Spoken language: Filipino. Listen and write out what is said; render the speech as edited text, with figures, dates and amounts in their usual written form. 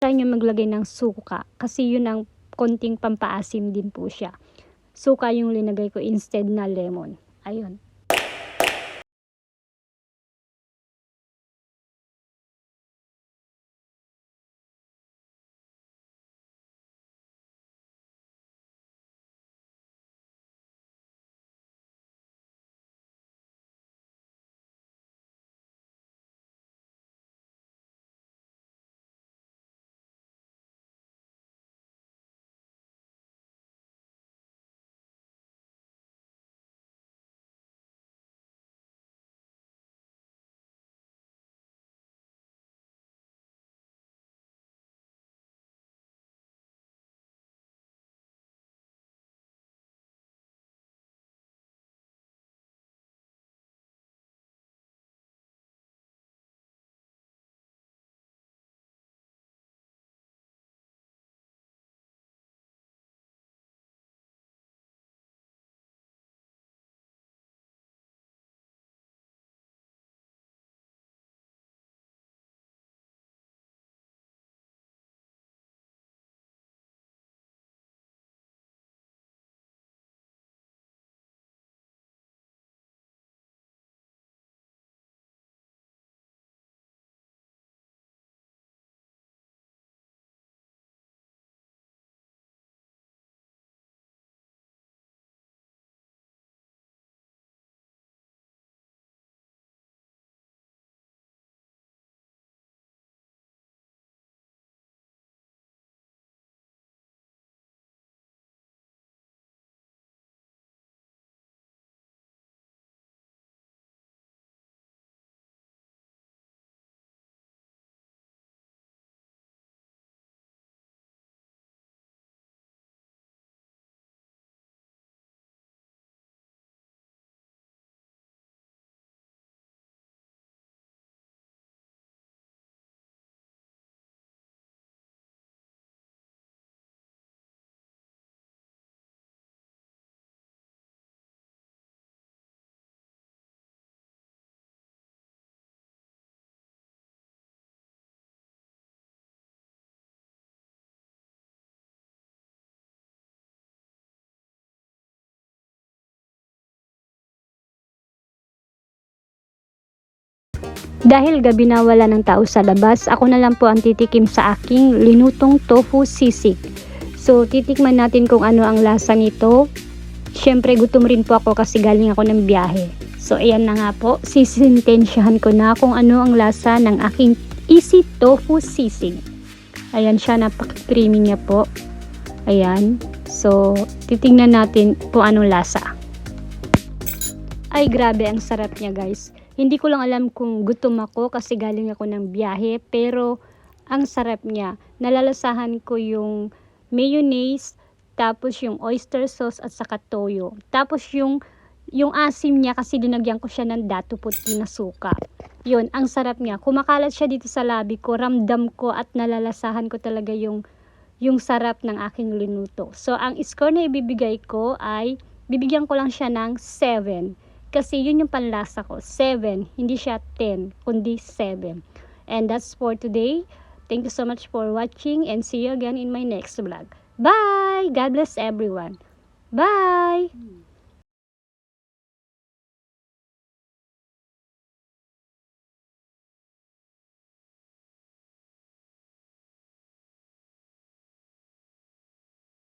Try nyo maglagay ng suka kasi yun ang konting pampaasim din po siya. Suka yung linagay ko instead na lemon. Ayun. Dahil gabi na wala ng tao sa labas, ako na lang po ang titikim sa aking linutong tofu sisig. So, titikman natin kung ano ang lasa nito. Siyempre, gutom rin po ako kasi galing ako ng biyahe. So, ayan na nga po. Sisintensyahan ko na kung ano ang lasa ng aking easy tofu sisig. Ayan siya, napaka-creamy niya po. Ayan. So, titingnan natin po anong lasa. Ay, grabe, ang sarap niya, guys. Hindi ko lang alam kung gutom ako kasi galing ako ng biyahe, pero ang sarap niya. Nalalasahan ko yung mayonnaise, tapos yung oyster sauce at saka toyo. Tapos yung asim niya kasi dinagyan ko siya ng dato puti na suka. Yun, ang sarap niya. Kumakalat siya dito sa labi ko, ramdam ko at nalalasahan ko talaga yung sarap ng aking linuto. So, ang score na ibibigay ko ay, bibigyan ko lang siya ng 7. Kasi yun yung panlasa ko, 7. Hindi siya 10, kundi 7. And that's for today. Thank you so much for watching and see you again in my next vlog. Bye! God bless everyone. Bye!